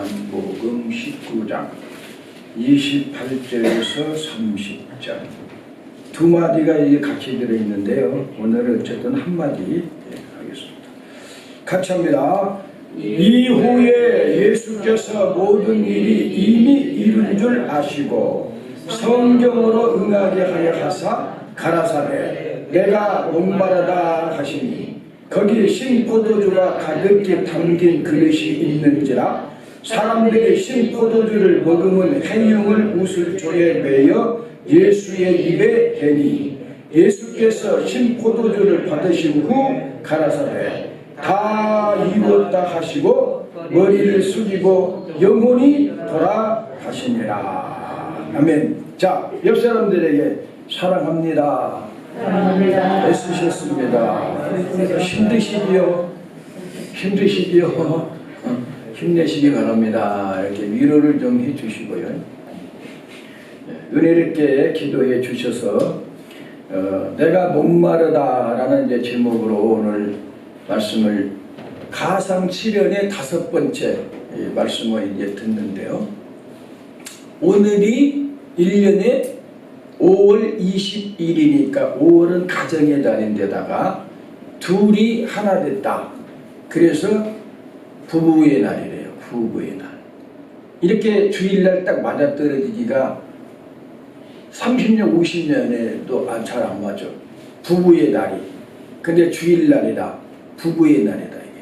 요한복음 19장 28절에서 30절 두 마디가 같이 들어있는데요. 오늘은 어쨌든 한 마디 하겠습니다. 같이 합니다. 이후에 예수께서 모든 일이 이미 이룬 줄 아시고 성경으로 응하게 하여 하사 가라사대 내가 목마르다 하시니 거기 신포도주가 가득히 담긴 그릇이 있는지라 사람들이 신포도주를 먹으면 해흉을 우슬초에 매여 예수의 입에 대니 예수께서 신포도주를 받으신 후 가라사대 다 이루었다 하시고 머리를 숙이고 영혼이 돌아가시니라. 아멘. 자, 옆 사람들에게 사랑합니다. 사랑합니다. 애쓰셨습니다. 힘드시지요? 힘내시기 바랍니다. 이렇게 위로를 좀 해주시고요. 은혜롭게 기도해 주셔서 내가 목마르다라는 이제 제목으로 오늘 말씀을 가상칠연의 5번째 말씀을 이제 듣는데요. 오늘이 1년에 5월 20일이니까 5월은 가정의 달인데다가 둘이 하나 됐다. 그래서 부부의 날이래요. 부부의 날. 이렇게 주일날 딱 맞아떨어지기가 30년, 50년에도 잘 안 맞아. 부부의 날이. 근데 주일날이다. 부부의 날이다. 이게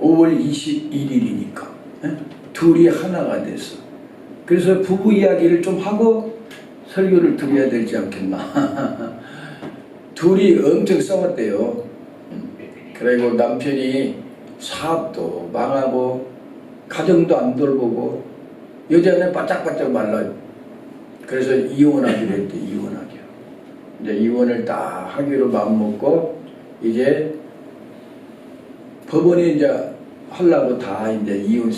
5월 21일이니까 둘이 하나가 됐어. 그래서 부부 이야기를 좀 하고 설교를 드려야 되지 않겠나. 둘이 엄청 싸웠대요. 그리고 남편이 사업도 망하고 가정도 안 돌보고 여자는 바짝바짝 말라요. 그래서 이혼하기로 했대. 이혼하기로. 이제 이혼을 다 하기로 마음먹고 이제 법원에 이제 하려고 다 이제 이혼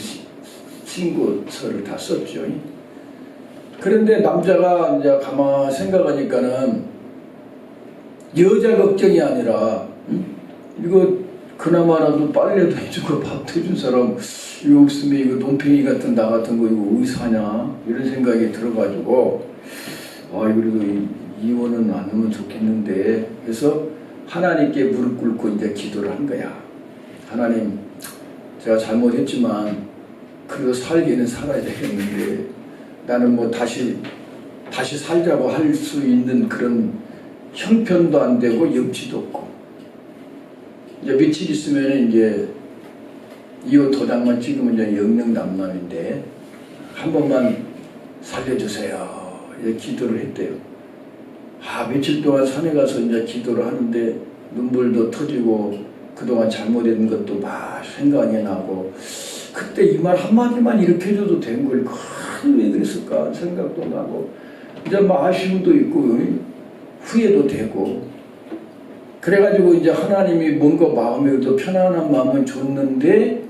신고서를 다 썼죠. 그런데 남자가 이제 가만히 생각하니까는 여자 걱정이 아니라 이거 그나마라도 빨래도 해주고 밥도 해준 사람 이거 없으면 이거 논팽이 같은 나 같은 거 이거 어디서 하냐 이런 생각이 들어가지고 그래도 이혼은 안 하면 좋겠는데 해서 하나님께 무릎 꿇고 이제 기도를 한 거야. 하나님, 제가 잘못했지만 그래도 살기는 살아야 되겠는데 나는 뭐 다시 살자고 할 수 있는 그런 형편도 안 되고 염치도 없고 이제 며칠 있으면 이제 이혼 도장만 찍으면 이제 영영남남인데 한 번만 살려주세요. 이제 기도를 했대요. 며칠 동안 산에 가서 이제 기도를 하는데 눈물도 터지고 그동안 잘못된 것도 막 생각이 나고 그때 이 말 한마디만 이렇게 해줘도 된 걸 왜 그랬을까 생각도 나고 이제 막 아쉬움도 있고 후회도 되고 그래가지고 이제 하나님이 뭔가 마음에 더 편안한 마음은 줬는데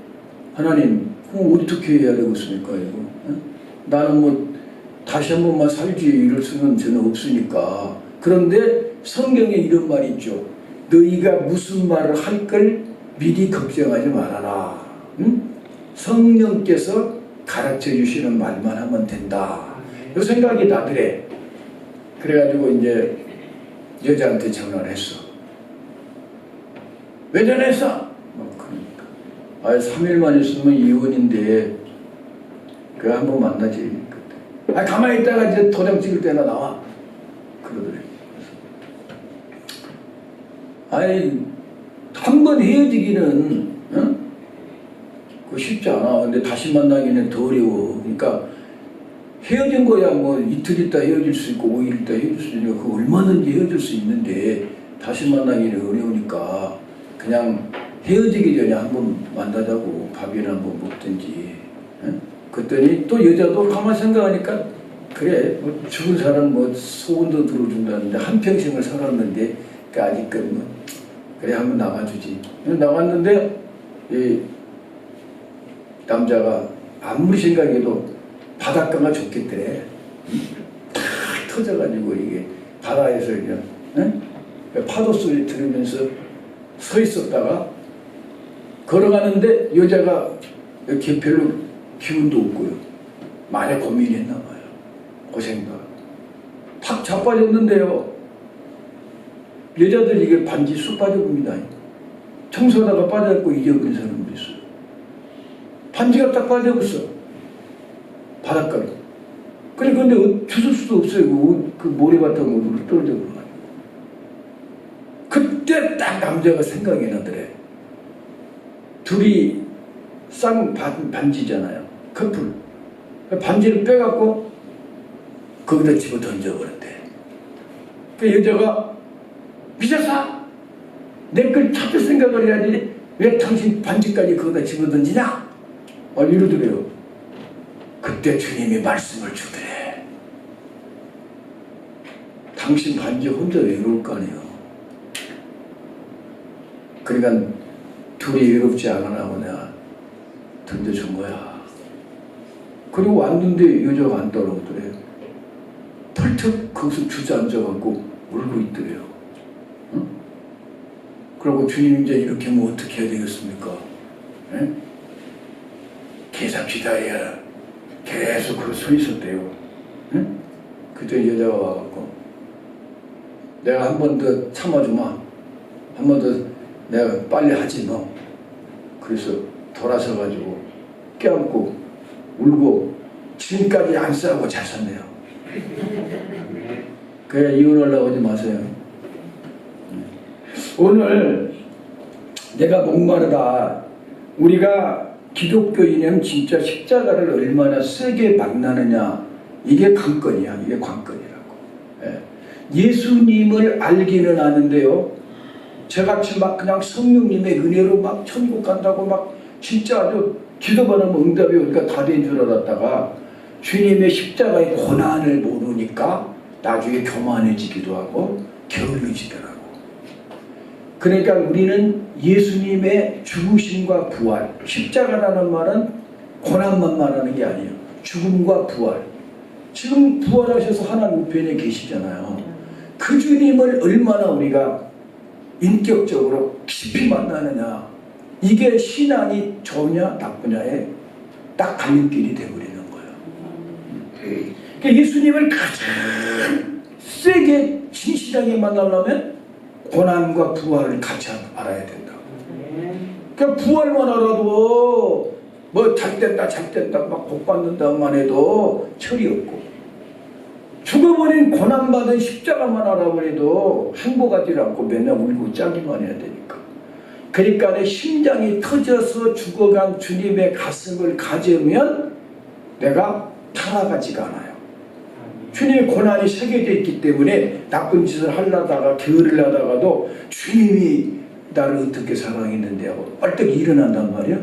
하나님 그럼 어떻게 해야 되겠습니까 이거? 나는 뭐 다시 한 번만 살지 이럴 수는 저는 없으니까. 그런데 성경에 이런 말이 있죠. 너희가 무슨 말을 할 걸 미리 걱정하지 말아라. 성령께서 가르쳐 주시는 말만 하면 된다. 이 생각이 나더래. 그래가지고 이제 여자한테 전화를 했어. 왜 전화했어? 그러니까 3일만 있으면 이혼인데 그래 한번 만나지. 그때. 가만히 있다가 이제 도장 찍을 때나 나와. 그러더래. 한 번 헤어지기는 그거 쉽지 않아. 근데 다시 만나기는 더 어려워. 그러니까 헤어진 거야 뭐 이틀 있다 헤어질 수 있고 5일 있다 헤어질 수 있으니까 그거 얼마든지 헤어질 수 있는데 다시 만나기는 어려우니까 그냥 헤어지기 전에 한번 만나자고 밥이나 한번 먹든지. 그랬더니 또 여자도 가만 생각하니까 그래 뭐 죽은 사람 뭐 소원도 들어준다는데 한평생을 살았는데 아직까지 뭐 그래 한번 나가주지. 나갔는데 이 남자가 아무리 생각해도 바닷가가 좋겠더래. 탁 터져가지고 이게 바다에서 그냥 파도 소리 들으면서 서 있었다가 걸어가는데 여자가 이렇게 별로 기운도 없고요. 많이 고민했나 봐요. 고생도 하고. 팍 자빠졌는데요. 여자들 이게 반지 쑥 빠져봅니다. 청소하다가 빠져갖고 잊어버린 사람도 있어요. 반지가 딱 빠져버렸어. 바닷가로. 근데 주술 수도 없어요. 그 모래바탕으로 떨어져 버려가지고. 그때 딱 남자가 생각이 나더래. 둘이 반지잖아요. 커플. 반지를 빼갖고 거기다 집어 던져버렸대. 그 여자가 미쳤어? 내 걸 찾을 생각을 해야지 왜 당신 반지까지 거기다 집어 던지냐? 이러더래요. 그때 주님이 말씀을 주더래. 당신 반지 혼자 외로울 거 아니에요. 그러니까 둘이 외롭지 않으라고 내가 던져준 거야. 그리고 왔는데 여자가 안 따라오더래요. 펄쩍 거기서 주저앉아갖고 울고 있더래요. 응? 그리고 주님 이제 이렇게 하면 어떻게 해야 되겠습니까? 응? 계속 기다려야 계속 그렇게 서 있었대요. 응? 그때 여자가 와갖고 내가 한 번 더 참아주마. 한 번 더 내가 빨리 하지 뭐. 그래서 돌아서가지고 껴안고 울고 지금까지 안 싸우고 잘 샀네요. 그래 이혼하려고 하지 마세요. 오늘 내가 목마르다. 우리가 기독교인은 진짜 십자가를 얼마나 세게 만나느냐. 이게 관건이야. 이게 관건이라고. 예수님을 알기는 아는데요. 저같이 막 그냥 성령님의 은혜로 막 천국 간다고 막 진짜 아주 기도만 하면 응답이 오니까 다 된 줄 알았다가 주님의 십자가의 고난을 모르니까 나중에 교만해지기도 하고 게을러지더라고. 그러니까 우리는 예수님의 죽으심과 부활, 십자가라는 말은 고난만 말하는 게 아니에요. 죽음과 부활. 지금 부활하셔서 하나님 우편에 계시잖아요. 그 주님을 얼마나 우리가 인격적으로 깊이 만나느냐. 이게 신앙이 좋으냐 나쁘냐에 딱 갈림길이 되어버리는 거예요. 그러니까 예수님을 가장 세게 진실하게 만나려면 고난과 부활을 같이 알아야 된다. 그러니까 부활만 알아도 뭐 잘된다 막 복받는다만 해도 철이 없고 죽어버린 고난받은 십자가만 알아버려도 행복하지 않고 맨날 울고 짜기만 해야 되니까. 그러니까 내 심장이 터져서 죽어간 주님의 가슴을 가지면 내가 타락하지가 않아요. 주님의 고난이 새겨져 있기 때문에 나쁜 짓을 하려다가 게으르려다가도 주님이 나를 어떻게 사랑했는데 하고 벌떡 일어난단 말이야.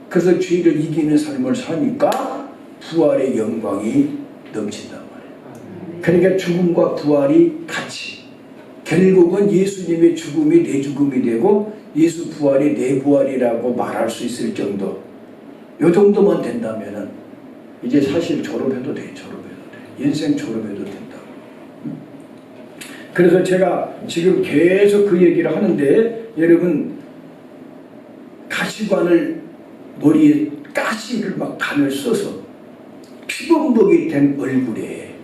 그래서 죄를 이기는 삶을 사니까 부활의 영광이 넘친단 말이야. 그러니까 죽음과 부활이 같이 결국은 예수님의 죽음이 내 죽음이 되고 예수 부활이 내 부활이라고 말할 수 있을 정도. 요 정도만 된다면은 이제 사실 졸업해도 돼. 인생 졸업해도 된다. 그래서 제가 지금 계속 그 얘기를 하는데 여러분 가시관을 머리에 가시를 막 간을 써서 피범벅이 된 얼굴에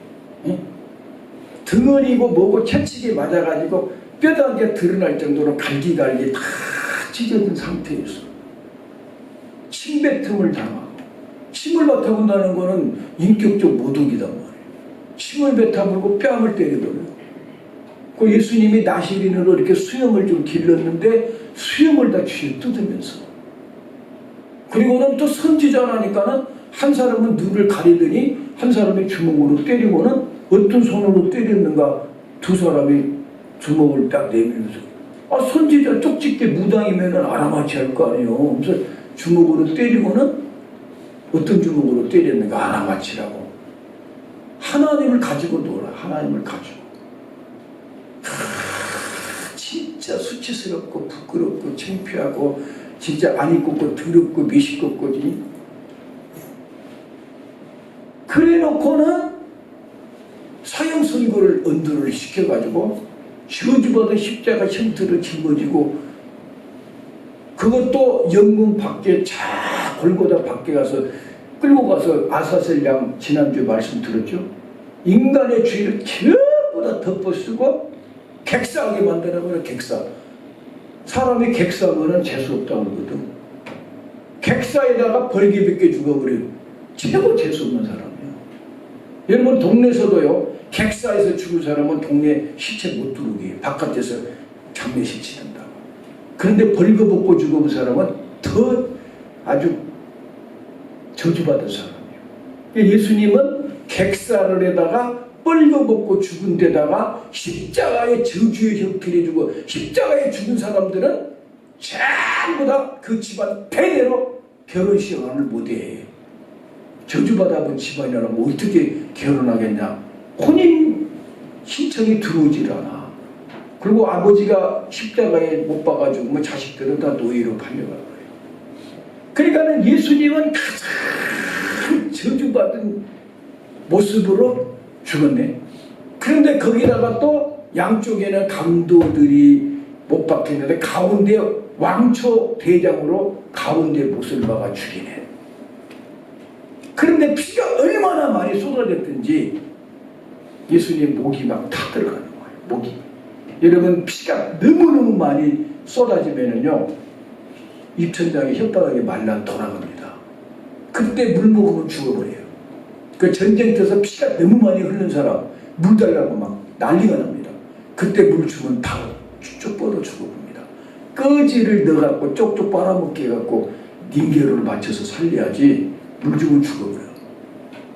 등어리고 뭐고 채찍이 맞아가지고 뼈다귀가 드러날 정도로 갈기갈기 다 찢어진 상태였어. 침뱉음을 당하고 침을 뱉어본다는 거는 인격적 모독이단 말이에요. 침을 뱉어물고 뺨을 때리더래요. 그 예수님이 나시린으로 이렇게 수염을 좀 길렀는데 수염을 다 쥐어 뜯으면서 그리고는 또 선지자라니까는 한 사람은 눈을 가리더니 한 사람이 주먹으로 때리고는 어떤 손으로 때렸는가 두 사람이 주먹을 딱 내밀면서 선지자 쪽집게 무당이면은 알아맞히 할 거 아니에요. 그래서 주먹으로 때리고는 어떤 주먹으로 때렸는가 알아맞히라고. 하나님을 가지고 놀아. 하나님을 가지고. 진짜 수치스럽고 부끄럽고 창피하고 진짜 안 입고 더럽고 미식겁고지. 그래 놓고는 사형 선고를 언도를 시켜가지고 저주받은 십자가 형태를 짊어지고 그것도 영문 밖에 자 골고다 밖에 가서 끌고 가서 아사셀 양 지난주에 말씀 들었죠? 인간의 죄를 전부 다 덮어쓰고 객사하게 만들어버려. 객사. 사람이 객사하면 재수없다고 그러거든. 객사에다가 벌기 벗겨 죽어버려요. 최고 재수없는 사람이에요. 여러분 동네에서도요, 객사에서 죽은 사람은 동네 시체 못 들어오게 해요. 바깥에서 장례식 치른다고. 그런데 벌거벗고 죽은 사람은 더 아주 저주받은 사람이에요. 예수님은 객사를 해다가 벌거벗고 죽은 데다가 십자가의 저주의 형편에 주고, 십자가에 죽은 사람들은 전부 다 그 집안 대대로 결혼식을 못해. 저주받아본 집안이라면 어떻게 결혼하겠냐. 혼인 신청이 들어오질 않아. 그리고 아버지가 십자가에 못 박아주고 뭐 자식들은 다 노예로 팔려갈 거예요. 그러니까는 예수님은 가장 저주받은 모습으로 죽었네. 그런데 거기다가 또 양쪽에는 강도들이 못 박혔는데 가운데 왕초 대장으로 가운데 못을 박아 죽이네. 그런데 피가 얼마나 많이 쏟아졌든지 예수님 목이 막 타 들어가는 거예요. 목이. 여러분 피가 너무너무 많이 쏟아지면은요, 입천장이 혓바닥에 말라 돌아갑니다. 그때 물 먹으면 죽어버려요. 그 전쟁터에서 피가 너무 많이 흐르는 사람 물 달라고 막 난리가 납니다. 그때 물 주면 다 쭉 뻗어 죽어봅니다. 꺼지를 넣어갖고 쪽쪽 빨아먹게 해갖고 닌게로를 맞춰서 살려야지 물 주면 죽어버려요.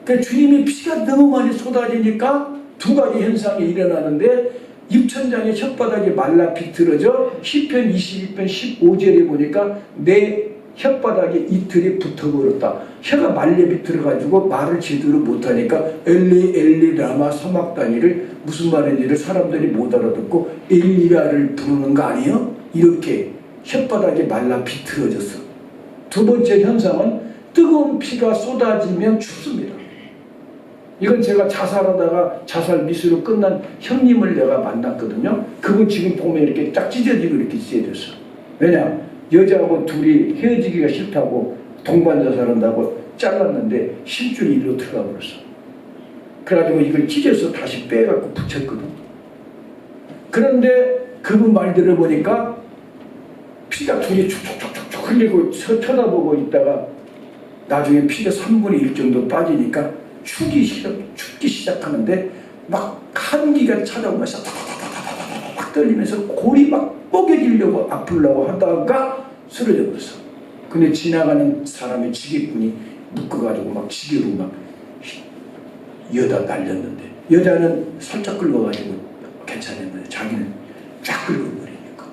그러니까 주님의 피가 너무 많이 쏟아지니까 두 가지 현상이 일어나는데, 입천장의 혓바닥이 말라 비틀어져 시편 21편 15절에 보니까 내 혓바닥에 이틀이 붙어버렸다. 혀가 말려 비틀어가지고 말을 제대로 못하니까 엘리 엘리 라마 사막다니를 무슨 말인지를 사람들이 못 알아듣고 엘리야를 부르는 거 아니에요? 이렇게 혓바닥이 말라 비틀어졌어. 두 번째 현상은 뜨거운 피가 쏟아지면 죽습니다. 이건 제가 자살하다가 자살 미수로 끝난 형님을 내가 만났거든요. 그분 지금 보면 이렇게 딱 찢어지고 이렇게 찢어졌어. 왜냐? 여자하고 둘이 헤어지기가 싫다고 동반 자살한다고 잘랐는데 심줄이 일로 들어가 버렸어. 그래가지고 이걸 찢어서 다시 빼갖고 붙였거든. 그런데 그분 말 들어보니까 피가 둘이 촉촉촉촉 흘리고 쳐다보고 있다가 나중에 피가 3분의 1 정도 빠지니까 죽기 시작하는데 막 한기가 찾아오면서 막 떨리면서 골이 막 뽀개지려고 아프려고 하다가 쓰러져 버렸어. 근데 지나가는 사람의 지게꾼이 묶어가지고 막 지게로 막 여다 날렸는데, 여자는 살짝 긁어가지고 괜찮았는데 자기는 쫙 긁어버리니까.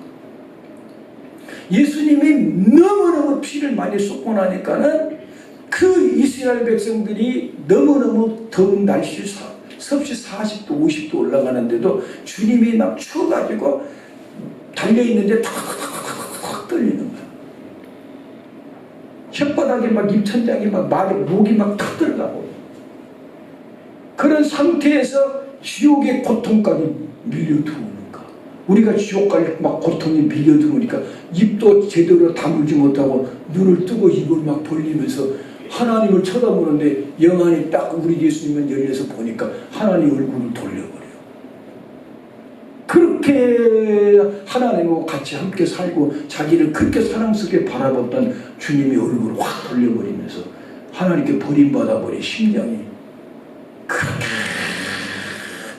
예수님이 너무너무 피를 많이 쏟고 나니까는 그 이스라엘 백성들이 너무너무 더운 날씨 섭씨 40도 50도 올라가는데도 주님이 막 추워가지고 달려있는데 탁 떨리는 거야. 혓바닥에 막 입천장이 막 목이 막 탁 들어가고, 그런 상태에서 지옥의 고통까지 밀려들어오는가. 우리가 지옥 갈 막 고통이 밀려들어오니까 입도 제대로 다물지 못하고 눈을 뜨고 입을 막 벌리면서 하나님을 쳐다보는데 영안이 딱 우리 예수님은 열려서 보니까 하나님 얼굴을 돌려버려요. 그렇게 하나님과 같이 함께 살고 자기를 그렇게 사랑스럽게 바라봤던 주님의 얼굴을 확 돌려버리면서 하나님께 버림받아버린 심령이 그렇게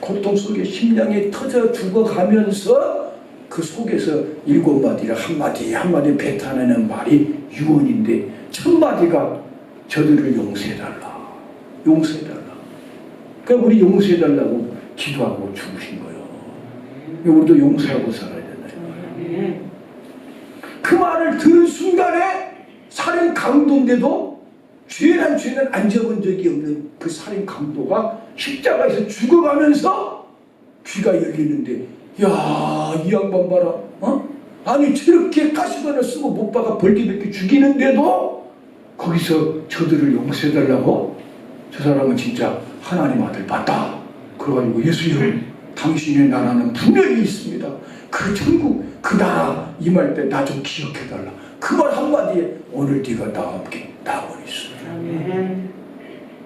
고통 속에 심령이 터져 죽어가면서 그 속에서 7마디를 한마디 한마디 뱉어내는 말이 유언인데, 첫 마디가 저들을 용서해달라. 용서해달라. 그러니까 우리 용서해달라고 기도하고 죽으신 거예요. 우리도 용서하고 살아야 된다. 그 말을 들은 순간에 살인 강도인데도 죄는 안 져본 적이 없는 그 살인 강도가 십자가에서 죽어가면서 귀가 열리는데, 야, 이 양반 봐라. 아니 저렇게 가시관을 쓰고 못 박아 벌기벗기 죽이는데도 거기서 저들을 용서해달라고? 저 사람은 진짜 하나님 아들 맞다. 그래가지고 예수님, 당신의 나라는 분명히 있습니다. 그 천국, 그 나라 임할 때 나 좀 기억해달라. 그 말 한마디에 오늘 네가 나와 함께 나오니 있어요.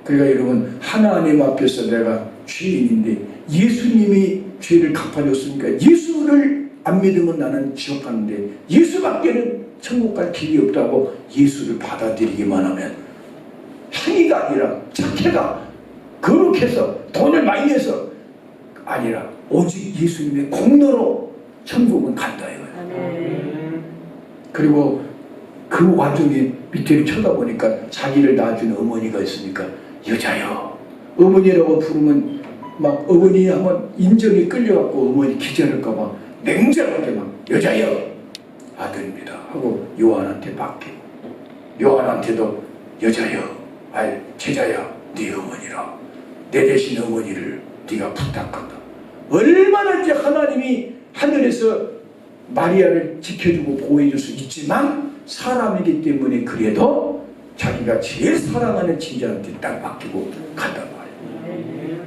그러니까 여러분, 하나님 앞에서 내가 죄인인데 예수님이 죄를 갚아줬으니까 예수를 안 믿으면 나는 지옥 가는데 예수밖에는 천국 갈 길이 없다고 예수를 받아들이기만 하면, 행위가 아니라 착해가 거룩해서 돈을 많이 내서 아니라 오직 예수님의 공로로 천국은 간다 이거예요. 그리고 그 와중에 밑에를 쳐다보니까 자기를 낳아준 어머니가 있으니까 여자여, 어머니라고 부르면 막 어머니 하면 인정이 끌려갖고 어머니 기절할까봐 냉정하게 막 여자여, 아들입니다 하고 요한한테 맡기고, 요한한테도 여자여, 제자야, 네 어머니라, 내 대신 어머니를 네가 부탁한다. 얼마나 이제 하나님이 하늘에서 마리아를 지켜주고 보호해줄 수 있지만 사람이기 때문에 그래도 자기가 제일 사랑하는 제자한테 딱 맡기고 간단 말이에요.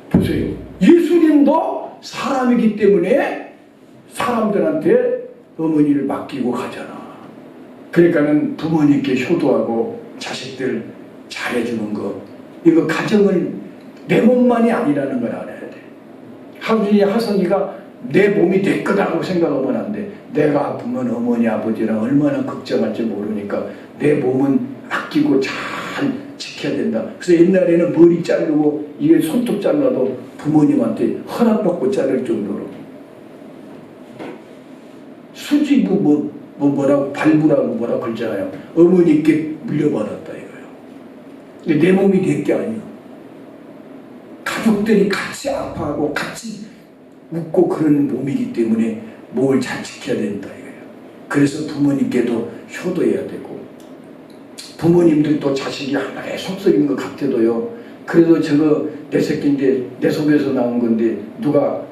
보세요. 예수님도 사람이기 때문에 사람들한테 어머니를 맡기고 가잖아. 그러니까는 부모님께 효도하고 자식들 잘해주는 거, 이거 가정을 내 몸만이 아니라는 걸 알아야 돼. 하준이 하성이가 내 몸이 내 거다고 생각하면 안 돼. 내가 아프면 어머니 아버지랑 얼마나 걱정할지 모르니까 내 몸은 아끼고 잘 지켜야 된다. 그래서 옛날에는 머리 자르고 이게 손톱 잘라도 부모님한테 허락받고 자를 정도로 수지부 뭐라고 발부라고 뭐라고 그러잖아요. 어머니께 물려받았다 이거예요. 근데 내 몸이 내 게 아니에요. 가족들이 같이 아파하고 같이 웃고 그런 몸이기 때문에 뭘 잘 지켜야 된다 이거예요. 그래서 부모님께도 효도해야 되고, 부모님들도 자식이 하나의 속썩인 것 같아도요, 그래도 저거 내 새끼인데 내 속에서 나온 건데 누가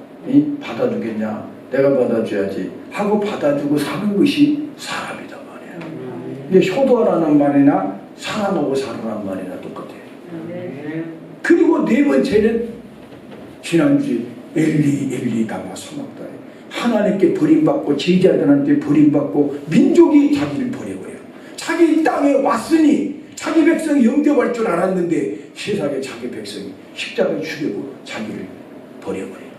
받아주겠냐, 내가 받아줘야지 하고 받아주고 사는 것이 사람이다 말이에요. 근데 효도하라는 말이나 사랑하고 살아라는 말이나 똑같아요. 그리고 네 번째는 지난주에 엘리 다마 소막다. 하나님께 버림받고 제자들한테 버림받고 민족이 자기를 버려버려요. 자기 땅에 왔으니 자기 백성이 영접할 줄 알았는데 세상에 자기 백성이 십자가에 죽이고 자기를 버려버려요.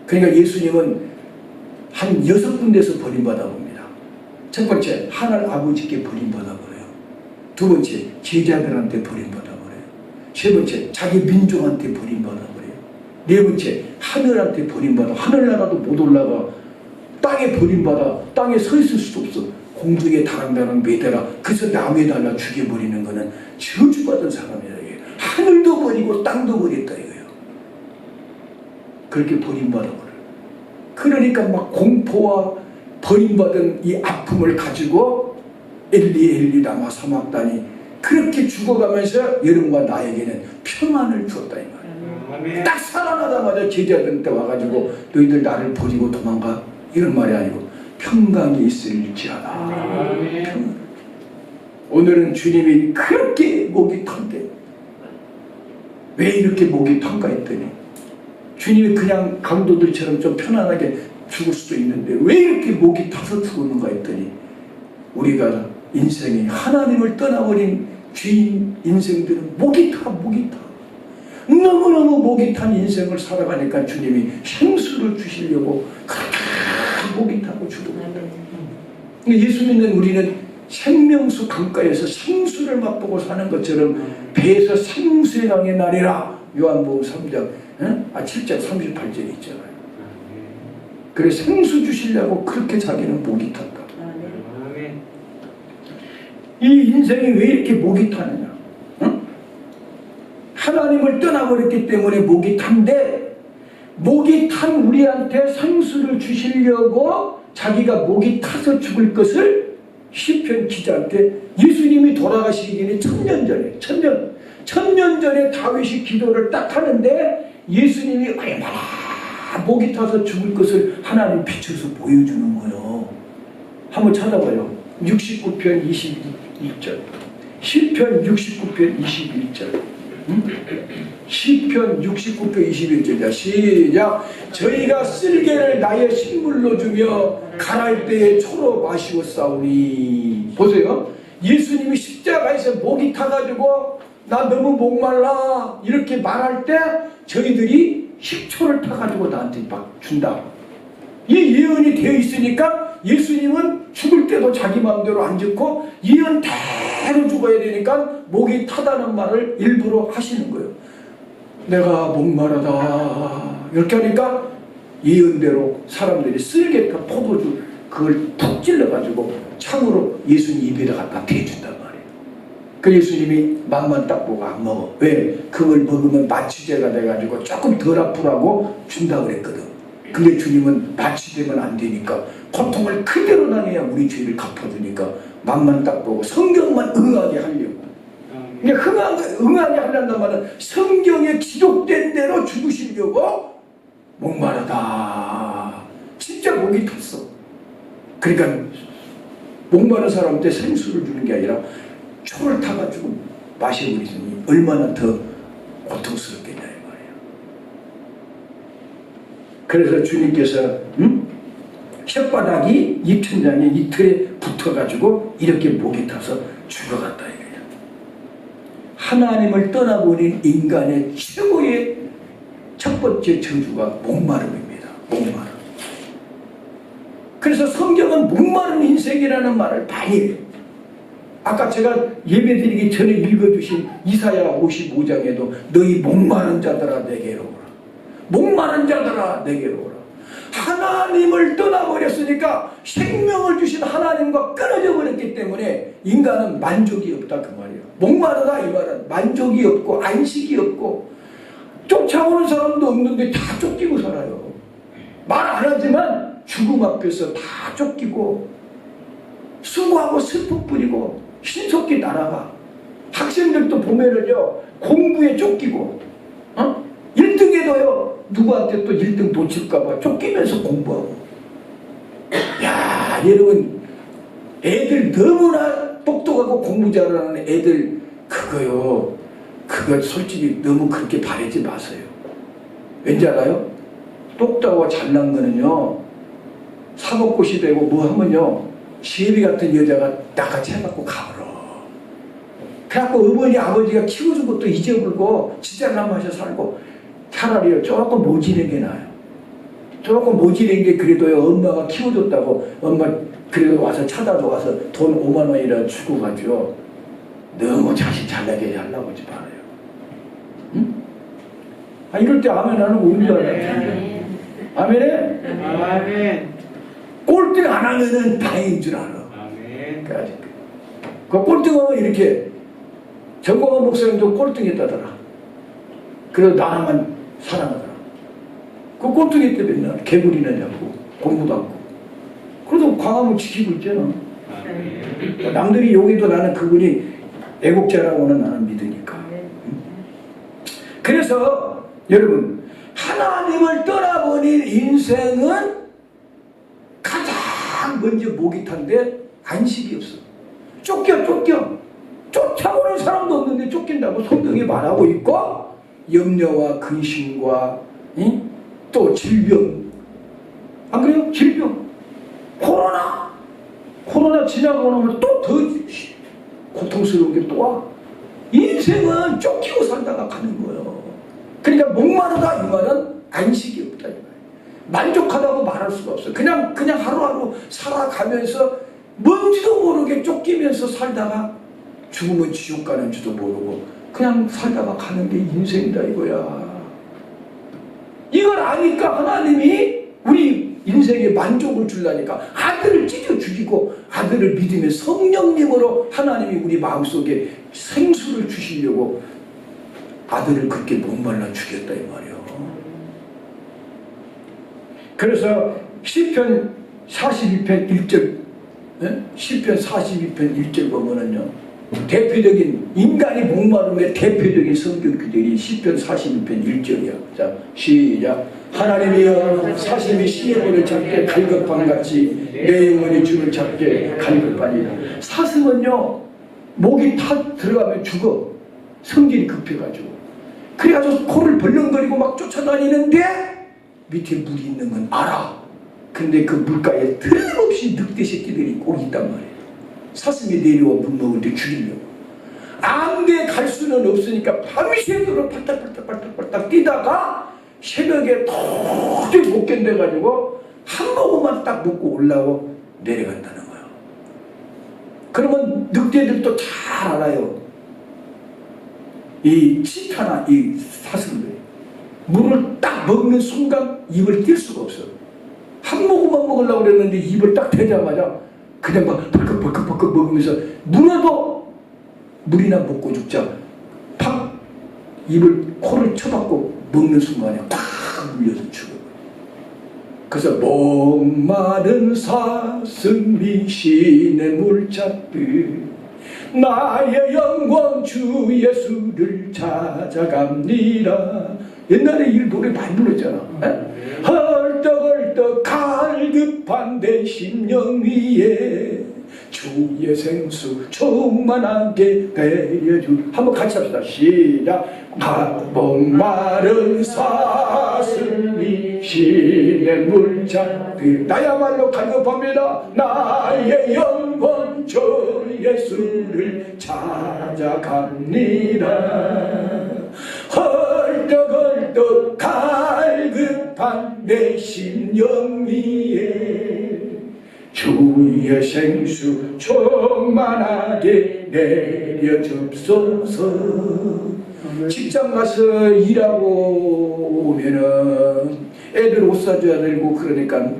그러니까 예수님은 한 6군데서 버림받아 봅니다. 첫 번째, 하늘 아버지께 버림받아 버려요. 두 번째, 제자들한테 버림받아 버려요. 세 번째, 자기 민족한테 버림받아 버려요. 네 번째, 하늘한테 버림받아, 하늘나라도 못 올라가, 땅에 버림받아, 땅에 서 있을 수도 없어. 공중에 다랑다랑 매달아, 그래서 나무에 달라 죽여버리는 거는 저주받은 사람이라 이거예요. 하늘도 버리고 땅도 버렸다 이거예요. 그렇게 버림받아 버려요. 그러니까 막 공포와 버림받은 이 아픔을 가지고 엘리 라마 사막다니 그렇게 죽어가면서 여러분과 나에게는 평안을 주었다 이 말이에요. 딱 살아나자마자 제자들한테 와가지고 너희들 나를 버리고 도망가 이런 말이 아니고 평강이 있을지어다. 오늘은 주님이 그렇게 목이 턴데 왜 이렇게 목이 턴가 했더니 주님이 그냥 강도들처럼 좀 편안하게 죽을 수도 있는데 왜 이렇게 목이 타서 죽었는가 했더니 우리가 인생이 하나님을 떠나버린 주인 인생들은 목이 타. 너무너무 목이 탄 인생을 살아가니까 주님이 생수를 주시려고 그렇게 목이 타고 죽어갑니다. 예수 믿는 우리는 생명수 강가에서 생수를 맛보고 사는 것처럼 배에서 생수의 강의 날이라 요한복음 3장 7장 38절에 있잖아요. 그래 생수 주시려고 그렇게 자기는 목이 탔다. 이 인생이 왜 이렇게 목이 타느냐? 하나님을 떠나버렸기 때문에 목이 탄데 목이 탄 우리한테 생수를 주시려고 자기가 목이 타서 죽을 것을 시편 기자한테 예수님이 돌아가시기 전에 천년 전에 다윗이 기도를 딱 하는데 예수님이 얼마나 목이 타서 죽을 것을 하나님 비춰서 보여주는 거예요. 한번 찾아봐요. 69편 21절. 시편 69편 21절. 시편 69편 21절이야. 시작. 저희가 쓸개를 나의 식물로 주며 가랄 때에 초로 마시었사오니. 보세요. 예수님이 십자가에서 목이 타가지고 나 너무 목말라 이렇게 말할 때 저희들이 식초를 타가지고 나한테 막 준다. 이 예언이 되어 있으니까 예수님은 죽을 때도 자기 마음대로 안 죽고 예언대로 죽어야 되니까 목이 타다는 말을 일부러 하시는 거예요. 내가 목마르다 이렇게 하니까 예언대로 사람들이 쓸개타 포도주 그걸 푹 찔러가지고 창으로 예수님 입에다 갖다 대준단 말이에요. 그 예수님이 맛만 딱 보고 안 먹어. 왜? 그걸 먹으면 마취제가 돼가지고 조금 덜 아프라고 준다 그랬거든. 근데 주님은 마취되면 안 되니까 고통을 그대로 당해야 우리 죄를 갚아주니까 맛만 딱 보고 성경만 응하게 하려고. 응하게 하려는 말은 성경에 기록된 대로 죽으시려고 목마르다. 진짜 목이 탔어. 그러니까 목마른 사람한테 생수를 주는 게 아니라 초를 타가지고 마셔버리더니 얼마나 더 고통스럽겠냐 이 말이에요. 그래서 주님께서 혓바닥이 입천장에 이틀에 붙어가지고 이렇게 목이 타서 죽어갔다 이거예요. 하나님을 떠나버린 인간의 최고의 첫 번째 저주가 목마름입니다. 목마름. 그래서 성경은 목마른 인생이라는 말을 많이 해요. 아까 제가 예배드리기 전에 읽어주신 이사야 55장에도 너희 목마른 자들아 내게로 오라. 목마른 자들아 내게로 오라. 하나님을 떠나버렸으니까 생명을 주신 하나님과 끊어져 버렸기 때문에 인간은 만족이 없다 그 말이에요. 목마르다 이 말은 만족이 없고 안식이 없고 쫓아오는 사람도 없는데 다 쫓기고 살아요. 말 안 하지만 죽음 앞에서 다 쫓기고 수고하고 슬픔 뿌리고 신속히 날아가. 학생들도 보면은요 공부에 쫓기고 1등에도요 누구한테 또 1등 놓칠까봐 쫓기면서 공부하고. 야 여러분 애들 너무나 똑똑하고 공부 잘하는 애들 그거 솔직히 너무 그렇게 바라지 마세요. 왠지 알아요? 똑똑하고 잘난 거는요 사법고시 되고 뭐 하면요 시애비 같은 여자가 나같이 해갖고 가버려. 그래갖고 어머니 아버지가 키워준 것도 잊어버리고 지잘난 맛에 살고 차라리 조금 모지는 게 나아요. 조금 모지는 게 그래도요 엄마가 키워줬다고 엄마 그래도 와서 찾아줘 와서 돈 5만 원이라 주고 가죠. 너무 자식 잘나게 하려고 하지 말아요. 응? 아 이럴 때 아멘 하는 거 우는 줄 알아요. 아멘에? 아멘. 꼴등 안 하면은 다행인 줄 알아. 아멘. 그 꼴등하면 이렇게 정광훈 목사님도 꼴등했다더라. 그래서 나만 사랑하더라. 그 꼴등했대 맨날 개구리나 잡고 공부도 않고. 그래도 광화문 지키고 있잖아. 아멘. 남들이 욕해도 나는 그분이 애국자라고는 나는 믿으니까. 그래서 여러분 하나님을 떠나버린 인생은 가장 먼저 목이 탄데 안식이 없어. 쫓겨. 쫓아오는 사람도 없는데 쫓긴다고 성경이 말하고 있고 염려와 근심과 또 질병. 안 그래요? 질병. 코로나 지나고 나면 또 더 고통스러운 게 또 와. 인생은 쫓기고 살다가 가는 거예요. 그러니까 목마르다 이 말은 안식이 없다 이 말이에요. 만족하다고 말할 수가 없어요. 그냥 하루하루 살아가면서 뭔지도 모르게 쫓기면서 살다가 죽으면 지옥 가는 줄도 모르고 그냥 살다가 가는 게 인생이다 이거야. 이걸 아니까 하나님이 우리 인생에 만족을 주려니까 아들을 찢어 죽이고 아들을 믿으며 성령님으로 하나님이 우리 마음속에 생수를 주시려고 아들을 그렇게 목말라 죽였다 이 말이에요. 그래서 시편 42편 1절 시편 42편 1절 보면은요 대표적인 인간이 목마름의 대표적인 성경 구절이 시편 42편 1절이야. 자 시작. 하나님이여 사슴이 시내물을 잡게 갈급함같이 내 영혼이 주를 잡게 갈급하니라. 사슴은요 목이 타 들어가면 죽어. 성질이 급해가지고. 그래가지고 코를 벌렁거리고 막 쫓아다니는데 밑에 물이 있는 건 알아. 근데 그 물가에 틀림없이 늑대 새끼들이 꼭 있단 말이에요. 사슴이 내려와 물 먹을 때 죽이려고. 안돼 갈 수는 없으니까 밤새도록 팔딱팔딱 뛰다가 새벽에 도저히 못 견뎌가지고 한 모금만 딱 먹고 올라오고 내려간다는 거예요. 그러면 늑대들도 잘 알아요. 이 치타나 이 사슴들 물을 딱 먹는 순간 입을 뗄 수가 없어. 한 모금만 먹으려고 그랬는데 입을 딱 대자마자 그냥 막 벌컥벌컥 먹으면서 물이나 먹고 죽자 팍 입을 코를 쳐박고 먹는 순간에 팍 물려서 죽어. 그래서 목마른 사슴이 시내 물 찾듯 나의 영광 주 예수를 찾아갑니다. 옛날에 이 노래 많이 불렀잖아. 헐떡헐떡 갈급한 내 심령 위에 주의 생수 충만하게 배려주. 한번 같이 합시다. 시작. 목마른 사슴이 시내 물 찾듯 나야말로 갈급합니다. 나의 영원 주 예수를 찾아갑니다. 헐떡헐떡 갈급한 내 심령 위에 주의 생수 충만하게 내려줍소서. 직장 가서 일하고 오면은 애들 옷 사줘야 되고 그러니까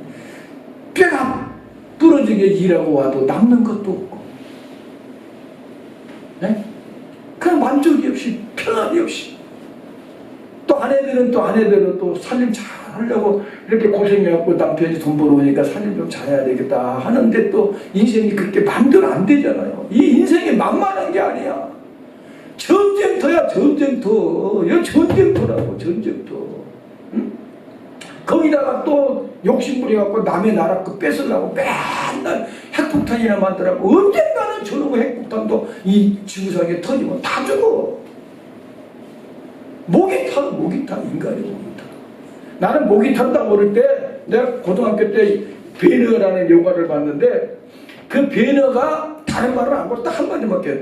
뼈가 부러지게 일하고 와도 남는 것도 없고, 네? 그냥 만족이 없이 편함이 없이, 또 아내들은 또 살림 잘 하려고 이렇게 고생해갖고 남편이 돈 벌어오니까 살림 좀 잘해야 되겠다 하는데 또 인생이 그렇게 마음대로 안 되잖아요. 이 인생이 만만한 게 아니야. 전쟁터야, 전쟁터. 이거 전쟁터라고, 전쟁터. 응? 거기다가 또 욕심부려갖고 남의 나라 거 뺏으려고 맨날 핵폭탄이나 만들라고. 언젠가는 저놈의 핵폭탄도 이 지구상에 터지면 다 죽어. 목이 타, 인간이 목이 타. 나는 목이 탄다고 그럴 때, 내가 고등학교 때 배너라는 영화를 봤는데, 그 배너가 다른 말을 안 걸고 딱 한마디밖에 해요.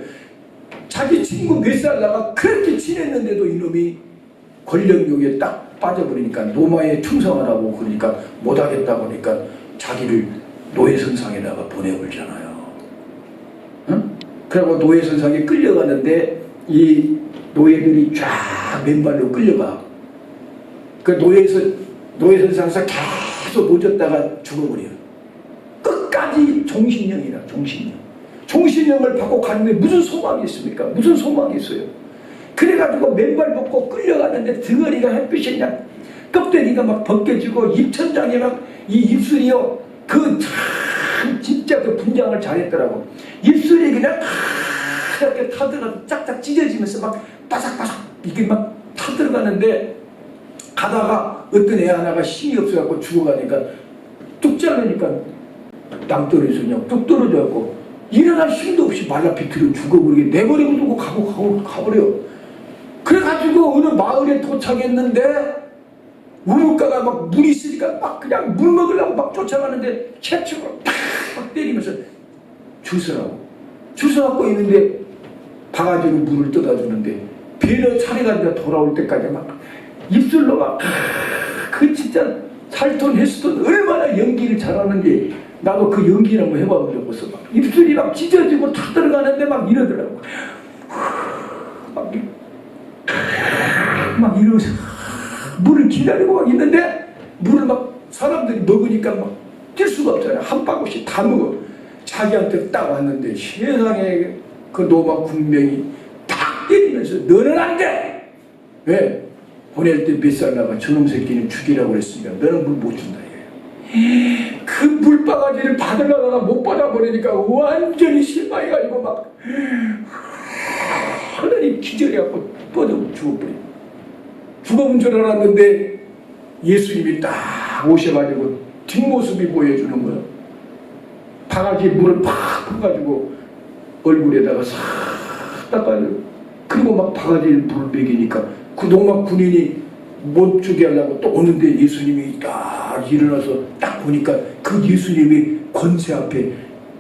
자기 친구 몇 살 나가 그렇게 친했는데도 이놈이 권력욕에 딱 빠져버리니까 노마에 충성하라고 그러니까 못하겠다 보니까 자기를 노예선상에다가 보내버리잖아요. 응? 그리고 노예선상에 끌려가는데 이 노예들이 쫙 맨발로 끌려가. 그 노예선상에서 계속 모졌다가 죽어버려요. 끝까지 종신형이라, 종신형. 종신형을 받고 가는데 무슨 소망이 있습니까? 무슨 소망이 있어요? 그래가지고 맨발 벗고 끌려가는데 등어리가 햇빛이 그냥 껍데기가 막 벗겨지고 입천장에 막 이 입술이요. 그 참 진짜 그 분장을 잘했더라고. 입술이 그냥 이렇게 타들어가 짝짝 찢어지면서 막 바삭바삭 이게 막 타들어가는데 가다가 어떤 애 하나가 힘이 없어갖고 죽어가니까 뚝 자르니까 낭떠러지에서 그냥 뚝 떨어져갖고 일어날 힘도 없이 말라 비틀어 죽어버리게 내버리고 두고 가버려. 그래가지고 어느 마을에 도착했는데 우물가가 막 물이 있으니까 막 그냥 물 먹으려고 막 쫓아가는데 채찍으로 탁 때리면서 줄 서갖고 있는데 바가지로 물을 떠다주는데 배너 차례가 돌아올 때까지 막 입술로 막 그 진짜 살돈 했었던 얼마나 연기를 잘하는지 나도 그 연기를 한번 해봐본 적 없어. 막 입술이 막 찢어지고 탁 들어가는데 막 이러더라고. 막 이러면서 물을 기다리고 막 있는데 물을 막 사람들이 먹으니까 막 뛸 수가 없잖아요. 한 바구씩 다 먹어. 자기한테 딱 왔는데 세상에 그 노마 군병이 탁 때리면서 너는 안 돼! 왜? 보낼 때 몇 살 나가 저놈 새끼는 죽이라고 그랬으니까 너는 물 못 준다 이거예요. 그 물바가지를 받으려다가 못 받아버리니까 완전히 실망해가지고 막 하늘이 기절해갖고 뻗어 죽어버려. 죽어본 줄 알았는데 예수님이 딱 오셔가지고 뒷모습이 보여주는 거야. 바가지에 물을 팍 퍼가지고 얼굴에다가 싹 닦아요. 그리고 막 바가지에 물을 먹이니까 그 노마 군인이 못 주게 하려고 또 오는데 예수님이 딱 일어나서 딱 보니까 그 예수님이 권세 앞에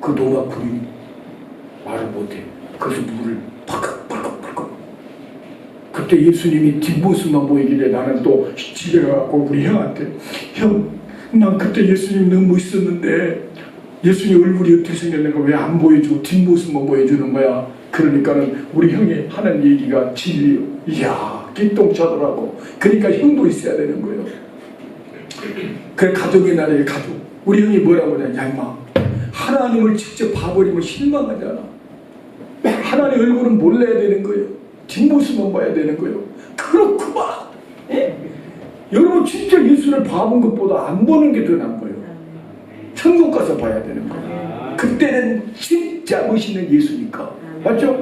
그 노마 군인이 말을 못해. 그래서 물을 팍팍팍팍. 그때 예수님이 뒷모습만 보이길래 나는 또 집에 가고 우리 형한테, 형, 난 그때 예수님 너무 멋있었는데 예수님 얼굴이 어떻게 생겼는가 왜 안 보여주고 뒷모습만 보여주는 거야. 그러니까는 우리 형이 하는 얘기가 진리요. 이야, 기똥차더라고. 그러니까 형도 있어야 되는 거예요. 그 가족의 나라의 가족. 우리 형이 뭐라고 하냐. 야 임마, 하나님을 직접 봐버리면 실망하잖아. 하나님 얼굴은 몰라야 되는 거예요. 뒷모습만 봐야 되는 거예요. 그렇구만. 예? 여러분 진짜 예수를 봐본 것보다 안 보는 게 더 나은 거예요. 천국 가서 봐야 되는 거예요. 그때는 진짜 멋있는 예수니까. 맞죠?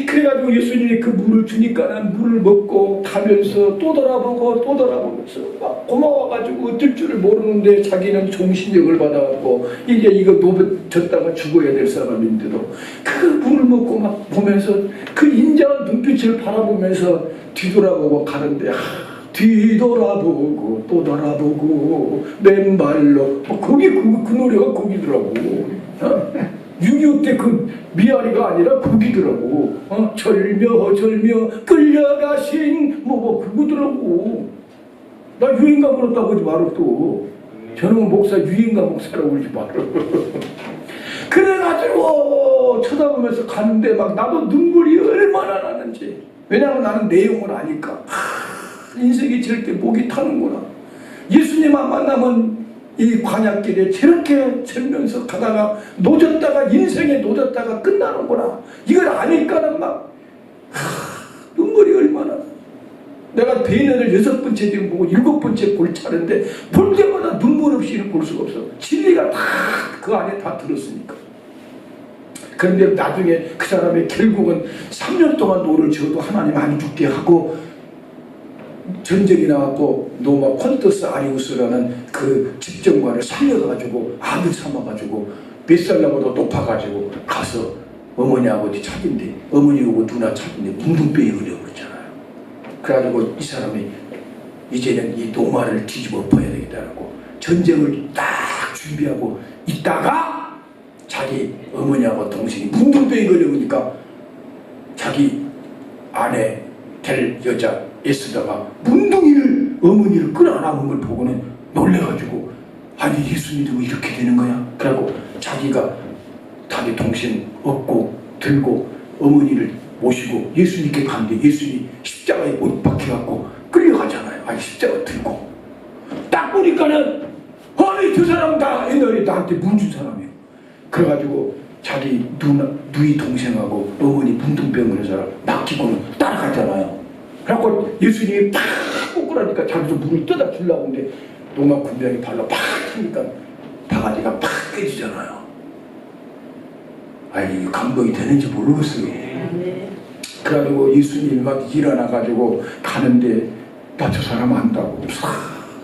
그래가지고 예수님이 그 물을 주니까는 물을 먹고 가면서 또 돌아보고 또 돌아보면서 막 고마워가지고 어쩔 줄을 모르는데 자기는 종신력을 받아갖고 이제 이거 노젓다가 죽어야 될 사람인데도 그 물을 먹고 막 보면서 그 인자한 눈빛을 바라보면서 뒤돌아보고 가는데 뒤돌아보고 또 돌아보고 맨발로 거기 그 노래가 거기더라고. 6.25 때 그 미아리가 아니라 거기더라고. 절며 끌려가신 그거더라고. 나 유행가 불렀다고 그러지 말어 또. 저놈은 목사 유행가 목사라고 그러지 말어. 그래가지고 쳐다보면서 가는데 막 나도 눈물이 얼마나 나는지. 왜냐하면 나는 내용을 아니까. 인생이 절대 목이 타는구나. 예수님만 만나면 이 광야길에 저렇게 절면서 가다가 노졌다가 인생에 노졌다가 끝나는구나. 이걸 아니까는 막 눈물이 얼마나. 내가 베인을 6번째 지금 보고 7번째 볼 차례인데 볼 때마다 눈물 없이는 볼 수가 없어. 진리가 다 그 안에 다 들었으니까. 그런데 나중에 그 사람이 결국은 3년 동안 노를 지어도 하나님 안 죽게 하고 전쟁이 나왔고 노마 콘토스 아리우스라는 그 집정관을 살려가지고 아들 삼아가지고 몇 살 나보다 높아가지고 가서 어머니 아버지 찾은데 어머니 오고 누나 찾은데 뭉둥병이 걸려버렸잖아요. 그래가지고 이 사람이 이제는 이 노마를 뒤집어 엎어야 되겠다고 전쟁을 딱 준비하고 있다가 자기 어머니하고 동생이 뭉둥병이 걸려보니까 자기 아내 될 여자 애쓰다가 문둥이를 어머니를 끌어안아온 걸 보고는 놀래가지고 아니 예수 믿으면 이렇게 되는 거야? 그러고 자기가 자기 동생 업고 들고 어머니를 모시고 예수 믿게 가는데 예수님이 십자가에 못 박혀갖고 끌려가잖아요. 아니 십자가 들고 딱 보니까는 아니 저 사람 다 옛날에 나한테 문 준 사람이에요. 그래가지고 자기 누이 동생하고 어머니 문둥병 걸린 사람 맡기고는 따라갔잖아요. 그래갖고 예수님이 팍 꼬꾸라니까 자기도 물을 떠다 주려고 하는데 노마 군병이 발로 팍 하니까 바가지가 팍 깨지잖아요. 아이 감동이 되는지 모르겠어요. 그래가지고 예수님이 막 일어나가지고 가는데 나 저 사람 안다고 싹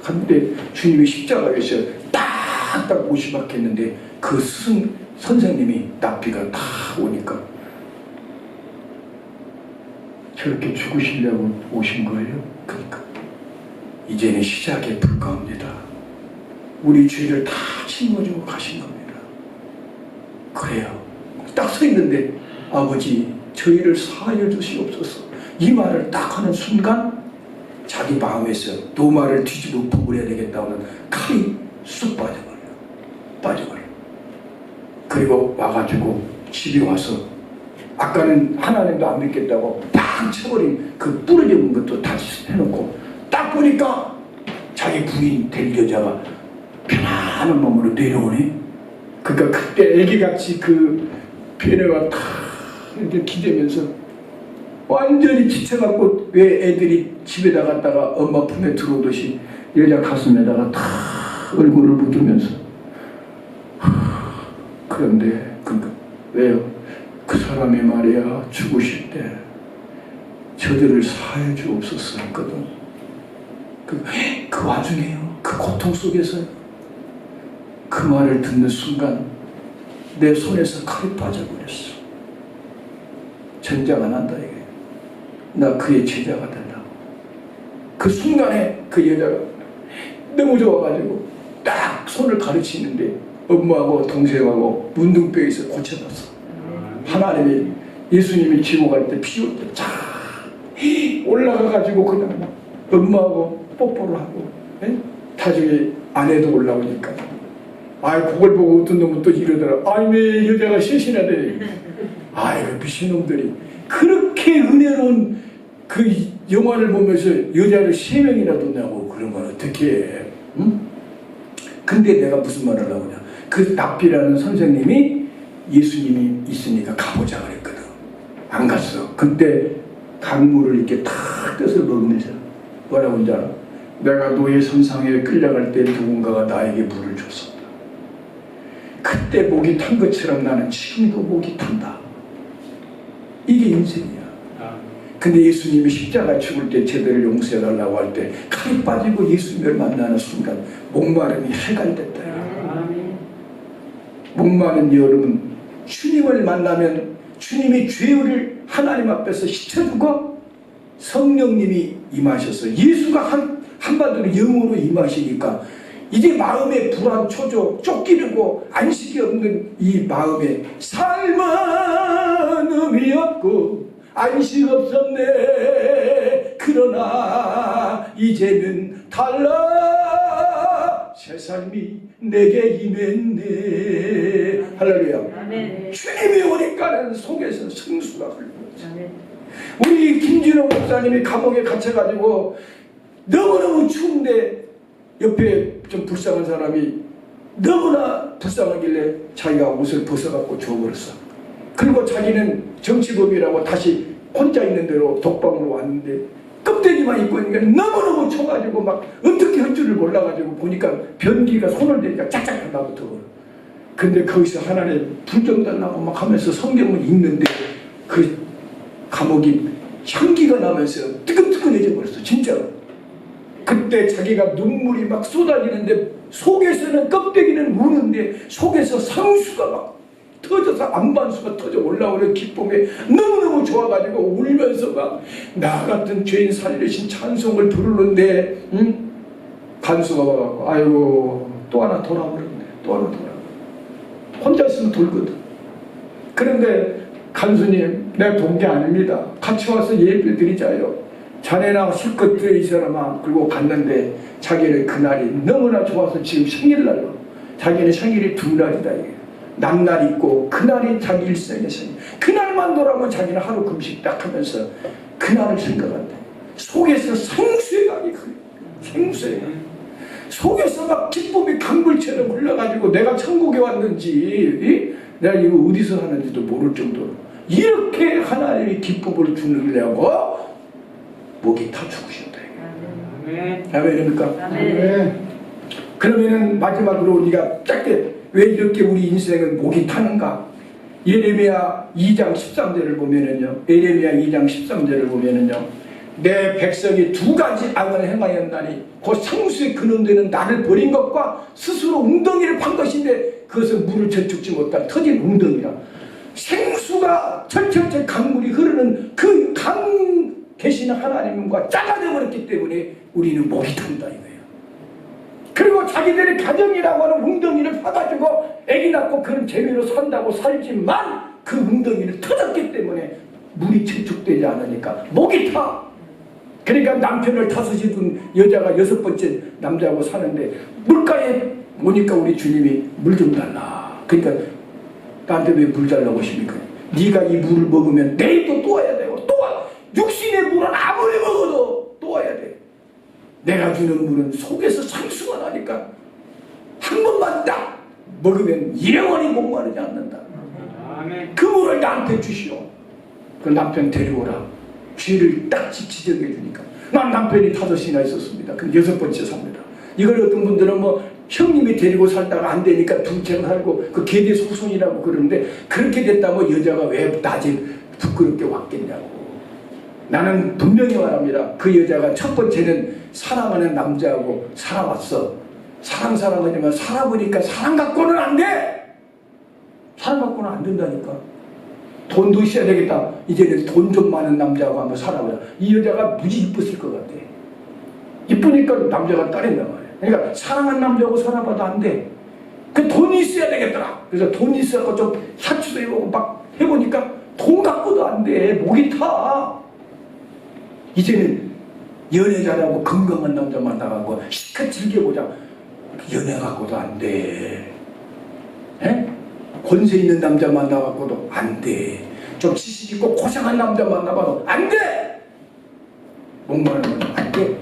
하는데 주님이 십자가에서 딱딱 못이 박혔는데 그 선생님이 납비가 다 오니까 저렇게 죽으시려고 오신 거예요. 그러니까 이제는 시작에 불과합니다. 우리 죄를 다 짊어지고 가신 겁니다. 그래요. 딱 서 있는데 아버지 저희를 사하여 주시옵소서. 이 말을 딱 하는 순간 자기 마음에서 노마를 뒤집어 엎어버려야 되겠다는 칼이 쑥 빠져버려요. 그리고 와가지고 집에 와서 아까는 하나님도 안 믿겠다고 팍 쳐버린 그 부러져본 것도 다 해놓고 딱 보니까 자기 부인 될 여자가 편안한 몸으로 내려오네. 그러니까 그때 애기같이 그 배려가 탁 이렇게 기대면서 완전히 지쳐갖고 왜 애들이 집에다 갔다가 엄마 품에 들어오듯이 여자 가슴에다가 탁 얼굴을 묻으면서 그런데 왜요? 그 사람이 말이야 죽으실 때 저들을 사해 주옵소서 했거든. 그 와중에요. 그 고통 속에서 그 말을 듣는 순간 내 손에서 칼이 빠져버렸어. 전쟁 안 한다 이게. 나 그의 제자가 된다고. 그 순간에 그 여자가 너무 좋아가지고 딱 손을 가르치는데 엄마하고 동생하고 문둥병에서 고쳐놨어. 하나님이 예수님이 지고 갈 때 피 올 때 쫙 올라가가지고 그냥 막 엄마하고 뽀뽀를 하고, 예? 나중에 아내도 올라오니까 아이 그걸 보고 어떤 놈은 또 이러더라. 아이 왜 여자가 셋이나 돼. 아이고 미친놈들이 그렇게 은혜로운 그 영화를 보면서 여자를 3명이나 뒀냐고. 그런 건 어떻게 해? 응? 근데 내가 무슨 말을 하느냐, 그 납비라는 선생님이 예수님이 있으니까 가보자 그랬거든. 안 갔어. 그때 강물을 이렇게 탁 떠서 먹으면서 뭐라고 하는지 알아? 내가 노예 선상에 끌려갈 때 누군가가 나에게 물을 줬었다. 그때 목이 탄 것처럼 나는 지금도 목이 탄다. 이게 인생이야. 근데 예수님이 십자가에 죽을 때 제대로 용서해달라고 할 때 칼이 빠지고 예수님을 만나는 순간 목마름이 해갈됐다. 목마른 여러분, 주님을 만나면 주님이 죄를 하나님 앞에서 씻어주고 성령님이 임하셔서 예수가 한마디로 영으로 임하시니까 이제 마음의 불안, 초조, 쫓기고 안식이 없는 이 마음에 삶은 의미 없고 안식 없었네. 그러나 이제는 달라. 새 삶이 내게 임했네. 할렐루야. 아멘. 주님이 오니까는 속에서 성수가 흘러오죠. 우리 김진호 목사님이 감옥에 갇혀가지고 너무너무 추운데 옆에 좀 불쌍한 사람이 너무나 불쌍하길래 자기가 옷을 벗어갖고 줘버렸어. 그리고 자기는 정치범이라고 다시 혼자 있는 대로 독방으로 왔는데 껍데기만 입고 있으니까 너무너무 쳐가지고 막 어떻게 할 줄을 몰라가지고 보니까 변기가 손을 대니까 짝짝 달라붙어. 근데 거기서 하나님 불 좀 달라고 막 하면서 성경을 읽는데 그 감옥이 향기가 나면서 뜨끈뜨끈해져 버렸어. 진짜로. 그때 자기가 눈물이 막 쏟아지는데 속에서는 껍데기는 우는데 속에서 상수가 막 터져서 안반수가 터져 올라오는 기쁨에 너무너무 좋아가지고 울면서 막 나 같은 죄인 살리신 찬송을 부르는데 간수가 와가지고 아이고 또 하나 돌아버렸네. 또 하나 돌아버렸네. 혼자 있으면 돌거든. 그런데 간수님 내가 본 게 아닙니다. 같이 와서 예배 드리자요. 자네나 실컷 들여 이 사람아. 그리고 갔는데 자기는 그날이 너무나 좋아서 지금 생일날로 자기는 생일이 2날이다 이게. 남날 있고 그날이 자기 일생의 생일. 그날만 돌아오면 자기는 하루 금식 딱 하면서 그날을 생각한다. 속에서 생수의강이 흘러. 생수의강. 속에서 막 기쁨이 강물처럼 흘러가지고 내가 천국에 왔는지 내가 이거 어디서 하는지도 모를 정도로 이렇게 하나님이 기쁨을 주려고 목이 타 죽으셨다. 아멘입니까? 아멘. 그러면은 마지막으로 우리가 짧게 왜 이렇게 우리 인생은 목이 타는가? 예레미야 2장 13절을 보면은요. 예레미야 2장 13절을 보면은요. 내 백성이 2가지 악을 행하였나니 곧 상수의 근원되는 나를 버린 것과 스스로 웅덩이를 판 것인데 그것은 물을 저축지 못한 터진 웅덩이라. 생수가 철철철 강물이 흐르는 그 강 계시는 하나님과 작아져 버렸기 때문에 우리는 목이 탄다 이거예요. 그리고 자기들의 가정이라고 하는 웅덩이를 파가지고 애기 낳고 그런 재미로 산다고 살지만 그 웅덩이를 터졌기 때문에 물이 저축되지 않으니까 목이 타. 그러니까 남편을 다섯이 둔 여자가 6번째 남자하고 사는데 물가에 오니까 우리 주님이 물 좀 달라. 그러니까 나한테 왜 물 달라고 하십니까? 네가 이 물을 먹으면 내일도 또 와야 되고 또 와. 육신의 물은 아무리 먹어도 또 와야 돼. 내가 주는 물은 속에서 상수가 나니까 한 번만 딱 먹으면 영원히 목마르지 않는다. 그 물을 나한테 주시오. 그 남편 데려오라. 죄를 딱 지정해 주니까. 난 남편이 5이나 있었습니다. 근데 6번째 삽니다. 이걸 어떤 분들은 뭐 형님이 데리고 살다가 안 되니까 둘째가 살고 그 계대 소송이라고 그러는데 그렇게 됐다고 여자가 왜 낮에 부끄럽게 왔겠냐고. 나는 분명히 말합니다. 그 여자가 첫 번째는 사랑하는 남자하고 살아왔어. 사랑하지만 살아보니까 사랑 갖고는 안 돼. 사랑 갖고는 안 된다니까. 돈도 있어야 되겠다. 이제는 돈 좀 많은 남자하고 한번 살아보자. 이 여자가 무지 이뻤을 것 같아. 이쁘니까 남자가 따른단 말이야. 그러니까 사랑하는 남자하고 살아봐도 안 돼. 그 돈이 있어야 되겠더라. 그래서 돈이 있어서 좀 사치도 해보고 막 해보니까 돈 갖고도 안 돼. 목이 타. 이제는 연애 잘하고 건강한 남자 만나가고 실컷 즐겨보자. 연애 갖고도 안 돼. 에? 권세 있는 남자 만나갖고도 안 돼. 좀 지식 있고 고상한 남자 만나봐도 안 돼. 목마르면 안 돼.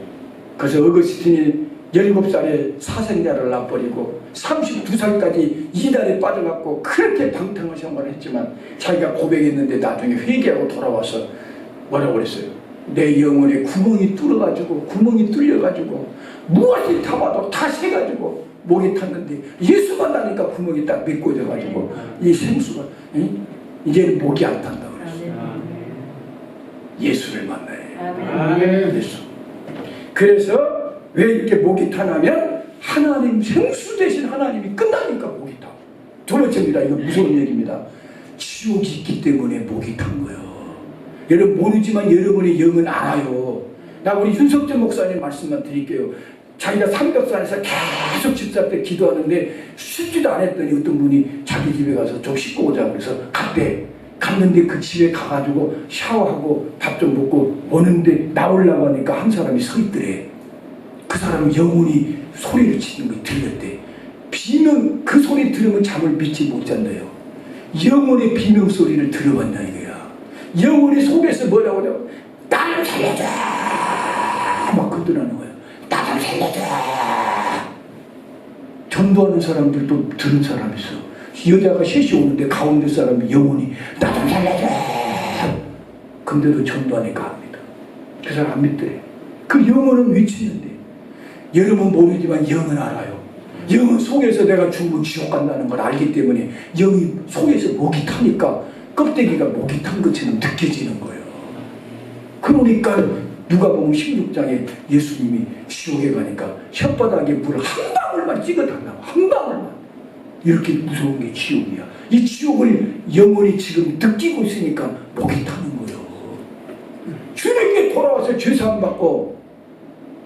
그래서 어거스틴이 17살에 사생자를 낳아버리고 32살까지 이단에 빠져갖고 그렇게 방탕한 생활을 했지만 자기가 고백했는데 나중에 회개하고 돌아와서 뭐라고 그랬어요? 내 영혼에 구멍이 뚫려가지고 무엇이 타봐도 다 새가지고 목이 탔는데 예수 만나니까 구멍이 딱 메꿔져가지고 이 생수가 이제는 목이 안 탄다고 그랬어요. 예수를 만나야 해요. 예수. 그래서 왜 이렇게 목이 타냐면 하나님 생수 대신 하나님이 끝나니까 목이 타. 두 번째입니다. 이거 무서운 얘기입니다. 지옥이 있기 때문에 목이 탄 거예요. 여러분 모르지만 여러분의 영은 알아요. 나 우리 윤석재 목사님 말씀만 드릴게요. 자기가 삼겹살에서 계속 집사 때 기도하는데 씻지도 않았더니 어떤 분이 자기 집에 가서 좀 씻고 오자고 그래서 갔는데 그 집에 가가지고 샤워하고 밥 좀 먹고 오는데 나오려고 하니까 한 사람이 서 있더래. 그 사람은 영혼이 소리를 치는 거 들렸대. 비명, 그 소리 들으면 잠을 믿지 못 잔대요. 영혼의 비명 소리를 들어봤냐 이거야. 영혼이 속에서 뭐라고 하냐고 나를 살려줘 막 그러더라는 거야. 나를 살려줘. 전도하는 사람들도 들은 사람 있어. 여자가 셋이 오는데 가운데 사람이 영혼이 나 좀 살려줘. 근데도 전도하니까 합니다. 그 사람 안 믿더래. 그 영혼은 외치는데 여러분 모르지만 영은 알아요. 영은 속에서 내가 죽으면 지옥 간다는 걸 알기 때문에 영이 속에서 목이 타니까 껍데기가 목이 탄 것처럼 느껴지는 거예요. 그러니까 누가복음 16장에 예수님이 지옥에 가니까 혓바닥에 물 한 방울만 찍어달라고. 한 방울만. 이렇게 무서운 게 지옥이야. 이 지옥을 영원히 지금 느끼고 있으니까 목이 타는 거예요. 주님께 돌아와서 죄사함 받고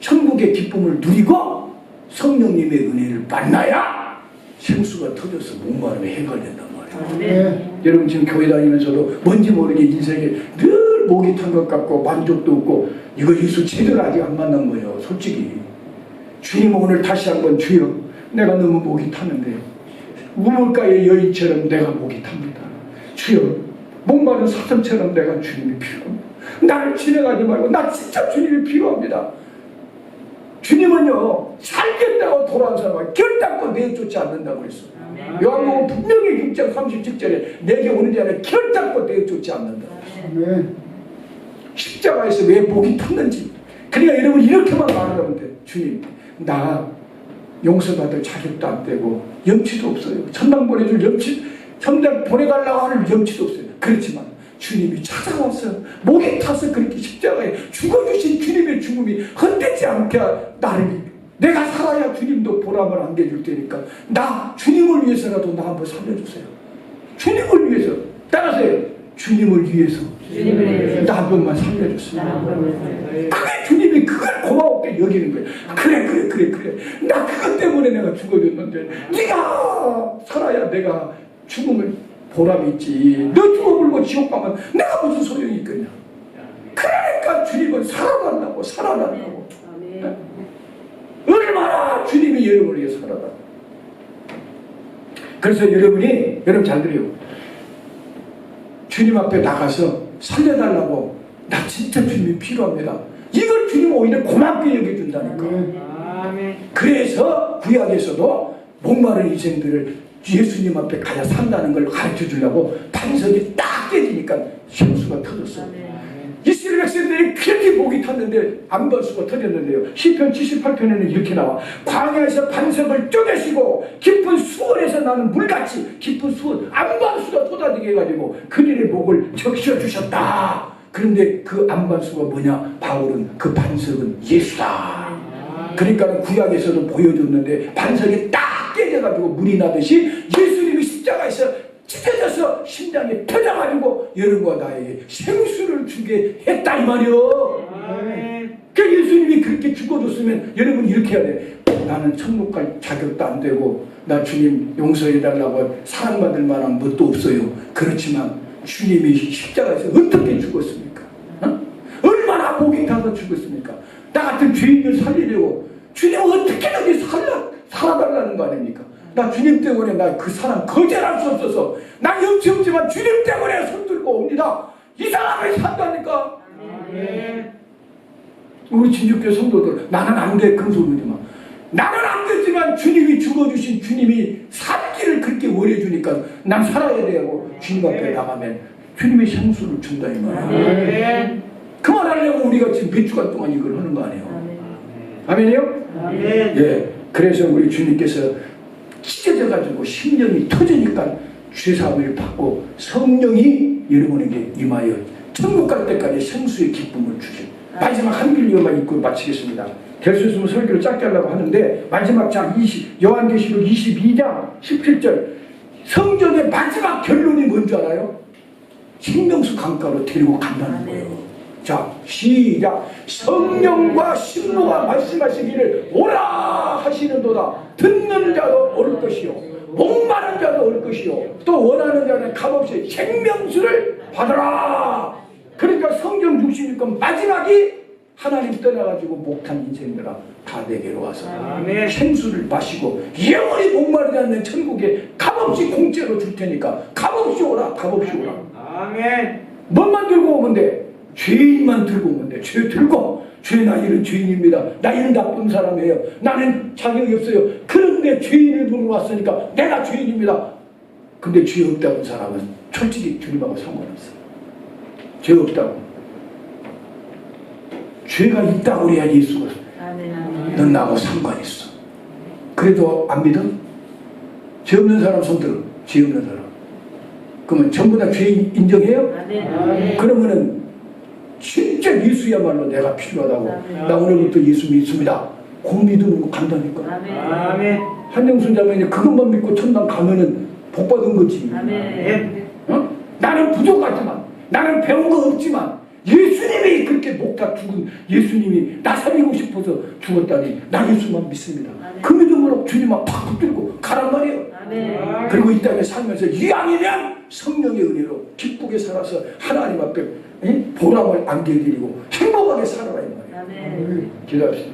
천국의 기쁨을 누리고 성령님의 은혜를 만나야 생수가 터져서 목마름이 해결된단 말이에요. 여러분 지금 교회 다니면서도 뭔지 모르게 인생에 늘 목이 탄 것 같고 만족도 없고 이거 예수 제대로 아직 안 만난 거예요. 솔직히 주님 오늘 다시 한번 주여 내가 너무 목이 타는데 우물가의 여인처럼 내가 목이 탑니다. 주여 목마른 사슴처럼 내가 주님이 필요합니다. 나를 지나가지 말고 나 진짜 주님이 필요합니다. 주님은요 살겠다고 돌아온 사람은 결단코 내쫓지 않는다고 그랬어요. 요한복음 분명히 6장 37절에 내게 오는 자는 결단코 내쫓지 않는다. 십자가에서 왜 목이 탔는지. 그러니까 여러분 이렇게만 말하면 돼. 주님 나 용서받을 자격도 안 되고 염치도 없어요. 천당 보내줄 염치, 천당 보내달라고 하는 염치도 없어요. 그렇지만 주님이 찾아와서 목에 타서 그렇게 십자가에 죽어주신 주님의 죽음이 헛되지 않게 나를 내가 살아야 주님도 보람을 안겨줄 테니까 나 주님을 위해서라도 나 한번 살려주세요. 주님을 위해서 따라서요. 주님을 위해서 나 한 번만 살려주세요. 그게 주님이 그걸 고마웠게 여기는 거예요. 그래 나 그것 때문에 내가 죽어졌는데 네가 살아야 내가 죽음을 보람이 있지. 너 죽어버리고 지옥 가면 내가 무슨 소용이 있겠냐. 그러니까 주님은 살아달라고 네? 얼마나 주님이 여러분을 위해 살아달라고. 그래서 여러분 잘 들어요. 주님 앞에 나가서 살려달라고 나 진짜 주님이 필요합니다. 이걸 주님 오히려 고맙게 여겨준다니까. 그래서 구약에서도 목마른 인생들을 예수님 앞에 가야 산다는 걸 가르쳐 주려고 반석이 딱 깨지니까 생수가 터졌어요. 이스라엘 백성들이 그렇게 목이 탔는데 안반수가 터졌는데요. 시편 78편에는 이렇게 나와. 광야에서 반석을 쪼개시고 깊은 수원에서 나는 물같이 깊은 수원 안반수가 쏟아지게 해가지고 그들의 목을 적셔주셨다. 그런데 그 안반수가 뭐냐? 바울은 그 반석은 예수다. 그러니까 구약에서도 보여줬는데 반석이 딱 깨져가지고 물이 나듯이 예수님이 십자가에서 찢어져서 심장이 터져가지고 여러분과 나에게 생수를 주게 했다 이 말이요. 그 예수님이 그렇게 죽어줬으면 여러분 이렇게 해야 돼. 나는 천국 갈 자격도 안 되고 나 주님 용서해달라고 사랑받을 만한 것도 없어요. 그렇지만 주님이 십자가에서 어떻게 죽었습니까? 어? 얼마나 목이 타서 죽었습니까? 나 같은 죄인을 살리려고 주님은 어떻게든지 살아달라는 거 아닙니까? 나 주님 때문에 나 그 사람 거절할 수 없어서 나 염치 없지만 주님 때문에 손들고 옵니다. 이 사람이 산다니까. 아멘. 우리 진주교 성도들 나는 안 돼 그런 소리 하지 마. 나는 안 되지만 주님이 죽어주신 주님이 살기를 그렇게 원해주니까 난 살아야 되고 주님 앞에 나가면 주님의 향수를 준다 이 말이야. 아멘. 그만하려고 우리가 지금 몇 주간 동안 이걸 하는 거 아니에요. 아멘이요? 아멘. 예. 그래서 우리 주님께서 찢어져가지고 심령이 터지니까 죄사함을 받고 성령이 여러분에게 임하여 천국 갈 때까지 생수의 기쁨을 주죠. 마지막 한 길만 읽고 마치겠습니다. 될 수 있으면 설교를 짧게 하려고 하는데 마지막 장 요한계시록 22장 17절 성경의 마지막 결론이 뭔지 알아요? 생명수 강가로 데리고 간다는 거예요. 자, 시작. 성령과 신부가 말씀하시기를 오라 하시는도다. 듣는 자도 올 것이요 목마른 자도 올 것이요 또 원하는 자는 값없이 생명수를 받으라. 그러니까 성경 66권 마지막이 하나님 떠나가지고 목탄 인생들아 다 내게로 와서 아멘. 생수를 마시고 영원히 목마르지 않는 천국에 값없이 공짜로 줄 테니까 값없이 오라. 값없이 오라. 아멘. 뭐만 들고 오면 돼? 죄인만 들고 오면 돼. 죄 들고 나 이런 죄인입니다. 나 이런 나쁜 사람이에요. 나는 자격이 없어요. 그런데 죄인을 부르러 왔으니까 내가 죄인입니다. 근데 죄 없다는 사람은 솔직히 주님하고 상관없어. 죄 없다고. 죄가 있다고 그래야 예수가 넌 나하고 상관 있어. 그래도 안 믿어? 죄 없는 사람 손 들어. 죄 없는 사람. 그러면 전부 다 죄인 인정해요? 그러면은 진짜 예수야말로 내가 필요하다고. 나 오늘부터 예수 믿습니다. 그 믿음으로 간다니까. 아멘. 한영순 자매님 그것만 믿고 천당 가면은 복 받은 거지. 어? 나는 부족하지만 나는 배운 거 없지만 예수님이 그렇게 목다 죽은 예수님이 나 살리고 싶어서 죽었다니 나 예수만 믿습니다. 그 믿음으로 주님 앞 팍 붙들고 가란 말이에요. 그리고 이 땅에 살면서 이왕이면 성령의 은혜로 기쁘게 살아서 하나님 앞에 보람을 안겨드리고 행복하게 살아라 이 말이에요. 기도합시다.